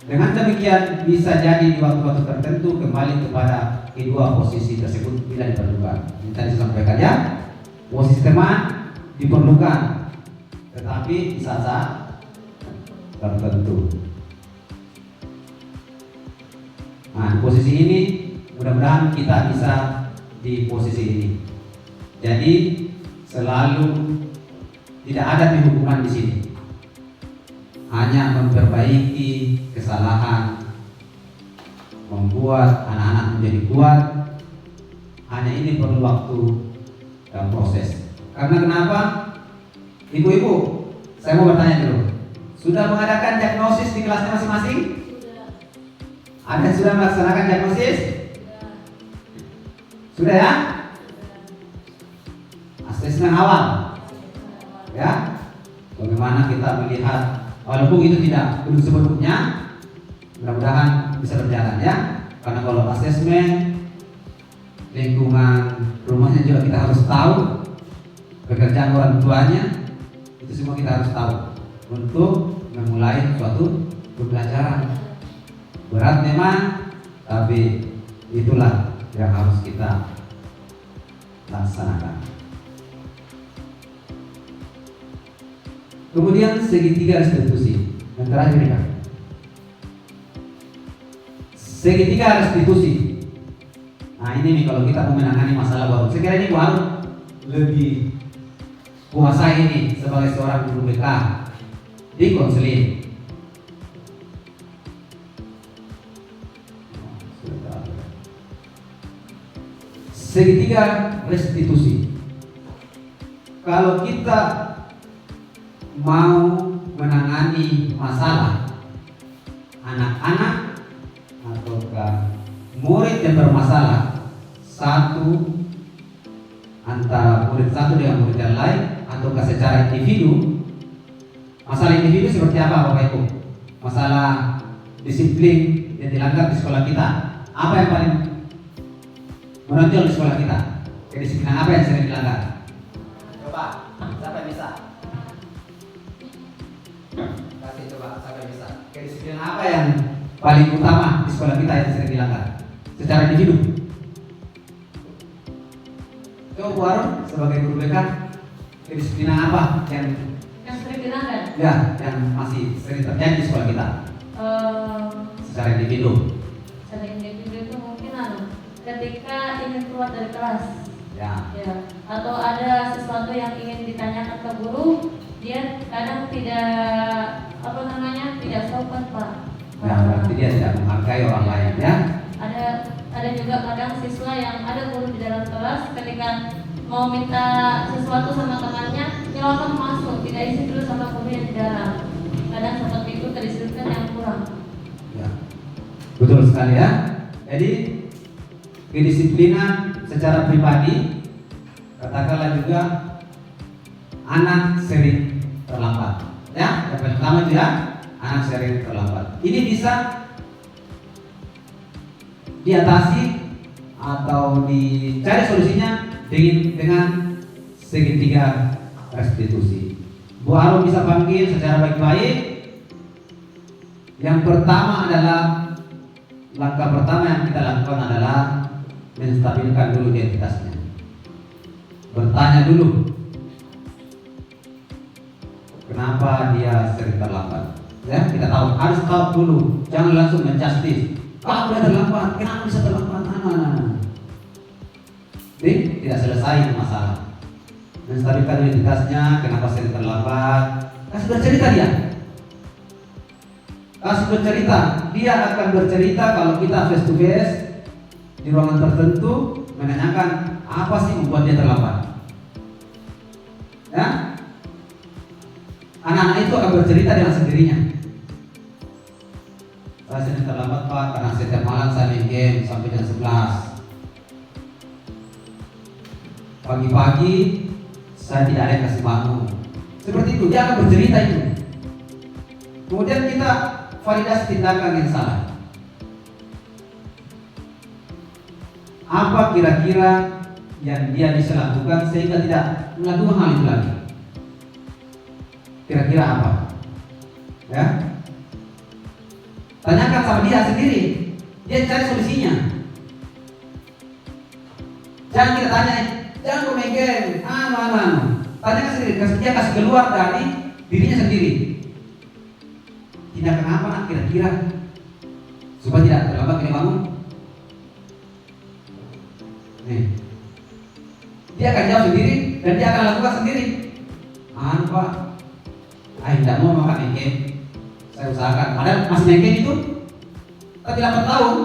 dengan demikian bisa jadi di waktu-waktu tertentu kembali kepada kedua posisi tersebut bila diperlukan. Ini tadi disampaikan ya. Posisi teman diperlukan, tetapi di saat-saat tertentu. Nah, di posisi ini mudah-mudahan kita bisa di posisi ini. Jadi selalu tidak ada hukuman di sini. Hanya memperbaiki kesalahan, membuat anak-anak menjadi kuat. Hanya ini perlu waktu dan proses. Karena kenapa? Ibu-ibu, saya mau bertanya dulu. Sudah mengadakan diagnosis di kelasnya masing-masing? Ada yang sudah melaksanakan diagnosis? Sudah ya? Asesmen awal. Ya. Bagaimana kita melihat, walaupun itu tidak belum sepenuhnya, mudah-mudahan bisa berjalan ya. Karena kalau asesmen lingkungan rumahnya juga kita harus tahu, pekerjaan orang tuanya itu semua kita harus tahu untuk memulai suatu pembelajaran. Berat memang, tapi itulah yang harus kita laksanakan. Kemudian segitiga restitusi. Yang terakhir ya. Segitiga restitusi. Nah ini nih kalau kita mau menangani masalah baru. Saya kira ini baru lebih kuasa ini sebagai seorang guru BK di konseling. Segitiga restitusi. Kalau kita mau menangani masalah anak-anak ataukah murid yang bermasalah, satu antara murid satu dengan murid yang lain ataukah secara individu. Masalah individu seperti apa Bapak Ibu? Masalah disiplin yang dilanggar di sekolah kita. Apa yang paling menonjol di sekolah kita? Kedisiplinan apa yang sering dilanggar? Coba, siapa yang bisa? Kasih coba, siapa yang bisa? Kedisiplinan apa yang paling utama di sekolah kita yang sering dilanggar secara individu? Coba Bu Arum sebagai guru BK, kedisiplinan apa yang sering dilanggar? ya yang masih sering terjadi di sekolah kita secara individu? Secara individu itu mungkin ketika ingin keluar dari kelas, Ya. atau ada sesuatu yang ingin ditanyakan ke guru, dia kadang tidak sopan Pak. Ya, berarti dia tidak menghargai orang lain ya. Ada juga kadang siswa yang ada guru di dalam kelas ketika mau minta sesuatu sama temannya, nyelonong masuk, tidak isi dulu sama guru yang di dalam. Kadang seperti itu kedisiplinan yang kurang. Ya. Betul sekali ya. Jadi kedisiplinan secara pribadi, katakanlah juga anak sering terlambat. Ya, yang pertama itu ya, anak sering terlambat. Ini bisa diatasi atau dicari solusinya dengan segitiga restitusi. Bu Arum bisa panggil secara baik-baik. Yang pertama adalah langkah pertama yang kita lakukan adalah menstabilkan dulu identitasnya. Bertanya dulu, kenapa dia sering terlambat? Ya, kita tahu, harus tahu dulu, jangan langsung menjustis. Kalau dia terlambat, kenapa bisa terlambat? Jadi tidak selesai masalah. Menstabilkan identitasnya, kenapa sering terlambat? Kasih bercerita dia. Kasih bercerita, dia akan bercerita kalau kita face to face di ruangan tertentu menanyakan apa sih membuat dia terlambat. Ya, anak-anak itu akan bercerita dengan sendirinya. Saya sering terlambat Pak karena setiap malam saya main game sampai jam 11. Pagi-pagi saya tidak ada yang kasih bangun. Seperti itu, dia akan bercerita itu. Kemudian kita validasi tindakan yang salah. Apa kira-kira yang dia bisa lakukan sehingga tidak melakukan hal itu lagi? Kira-kira apa? Ya, tanyakan sama dia sendiri. Dia cari solusinya. Jangan kita tanya, jangan kau main game, tanyakan sendiri. Dia kasih keluar dari dirinya sendiri. Tindakan apa nak kira-kira supaya tidak terlambat kena bangun? Nih, dia akan jawab sendiri dan dia akan lakukan sendiri. Pak, tidak mau makan game. Saya usahakan, padahal masih main game itu. Tapi lambat tahun,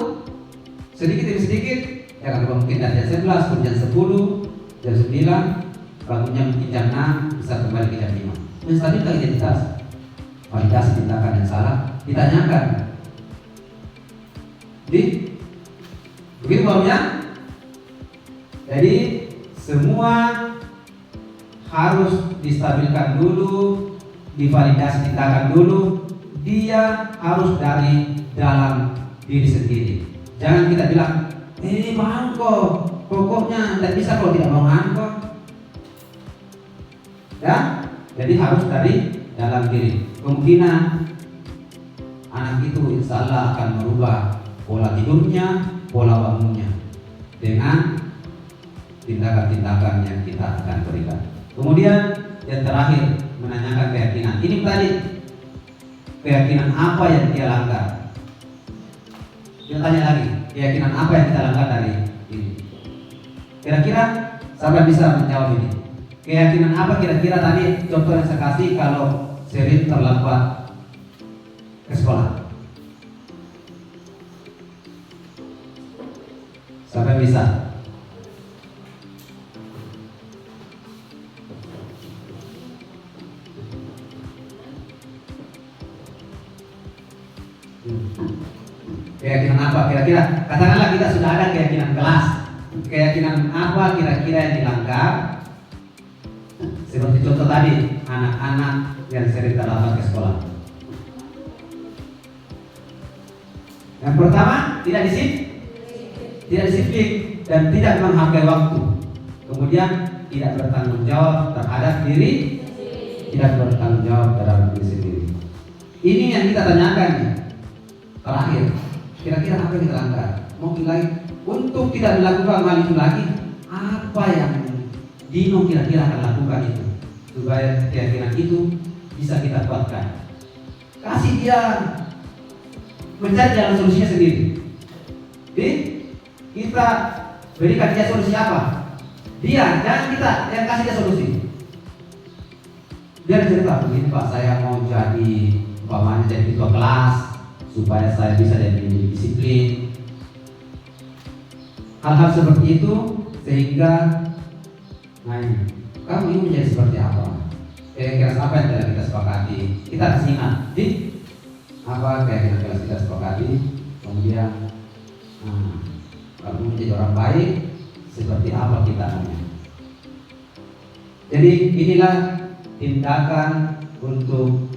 sedikit demi sedikit, ya kan mungkin dari jam 11, jam 10, jam 9, bangunnya mungkin jam 6, bisa kembali ke jam 5. Menstabilkan identitas, validasi tindakan yang salah ditanyakan. Jadi begitu bawahnya. Jadi semua harus distabilkan dulu, divalidasi tindakan dulu. Dia harus dari dalam diri sendiri. Jangan kita bilang, mau kok, pokoknya tidak bisa kalau tidak mau kok. Ya, jadi harus dari dalam diri. Kemungkinan anak itu insya Allah akan merubah pola tidurnya, pola bangunnya dengan tindakan-tindakan yang kita akan berikan. Kemudian yang terakhir menanyakan keyakinan. Ini tadi keyakinan apa yang dia langgar. Dia tanya lagi, keyakinan apa yang kita langgar dari ini. Kira-kira sahabat bisa menjawab ini. Keyakinan apa kira-kira tadi contoh yang saya kasih kalau Sherin terlambat ke sekolah? Sahabat bisa? Keyakinan apa kira-kira? Katakanlah kita sudah ada keyakinan kelas. Keyakinan apa kira-kira yang dilanggar? Seperti contoh tadi, anak-anak yang sering terlambat ke sekolah. Yang pertama, tidak disiplin dan tidak menghargai waktu. Kemudian tidak bertanggung jawab terhadap diri, tidak bertanggung jawab terhadap diri sendiri. Ini yang kita tanyakan nih. Terakhir, kira-kira apa yang kita langgar? Mungkin lagi untuk tidak melakukan hal itu lagi, apa yang Dino kira-kira akan lakukan itu supaya keyakinan itu bisa kita kuatkan. Kasih dia mencari jalan solusinya sendiri. Jadi kita berikan dia solusi apa? Dia dan kita yang kasih dia solusi. Dia cerita begini, Pak, saya mau jadi umpamanya jadi ketua kelas supaya saya bisa jadi disiplin. Hal-hal seperti itu sehingga kamu ini menjadi seperti apa? Kira-kira apa yang telah kita sepakati? Kita kasih ingat, apa keyakinan kelas kita sepakati? Kemudian kamu menjadi orang baik seperti apa kita namanya? Jadi inilah tindakan untuk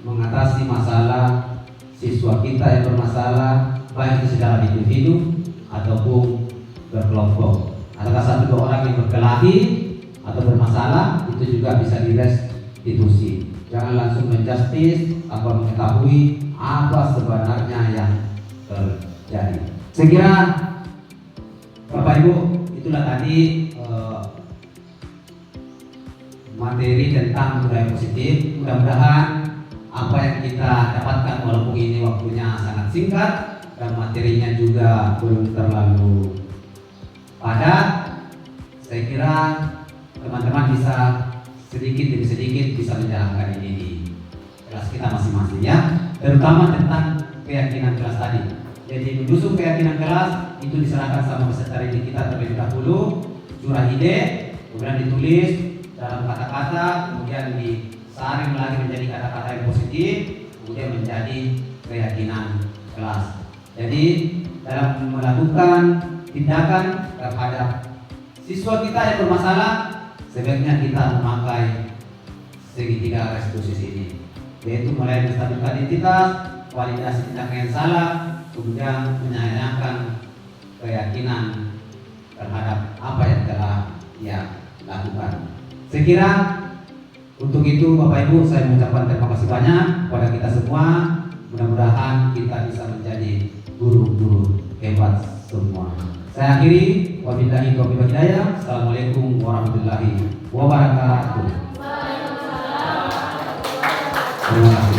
mengatasi masalah siswa kita yang bermasalah, baik itu secara individu ataupun berkelompok. Adakah satu dua orang yang berkelahi atau bermasalah, itu juga bisa direstitusi. Jangan langsung menjustice atau mengetahui apa sebenarnya yang terjadi. Saya kira Bapak Ibu, itulah tadi materi tentang budaya positif. Mudah-mudahan apa yang kita dapatkan, walaupun ini waktunya sangat singkat dan materinya juga belum terlalu padat, saya kira teman-teman bisa sedikit demi sedikit bisa menjalankan ini di kelas kita masing-masing ya, terutama tentang keyakinan kelas tadi. Jadi menyusun keyakinan kelas itu diserahkan sama peserta didik kita terlebih dahulu, curah ide, kemudian ditulis dalam kata-kata, kemudian disaring lagi menjadi kata-kata yang positif, kemudian menjadi keyakinan kelas. Jadi dalam melakukan tindakan terhadap siswa kita yang bermasalah, sebaiknya kita memakai segitiga restitusi ini, yaitu mulai menstabilkan identitas, validasi tindakan yang salah, kemudian menyayangkan keyakinan terhadap apa yang telah ia lakukan. Saya kira untuk itu Bapak Ibu, saya mengucapkan terima kasih banyak kepada kita semua. Mudah-mudahan kita bisa menjadi guru-guru hebat semua. Saya akhiri, wabillahi taufiq wal hidayah. Assalamualaikum warahmatullahi wabarakatuh. Terima kasih.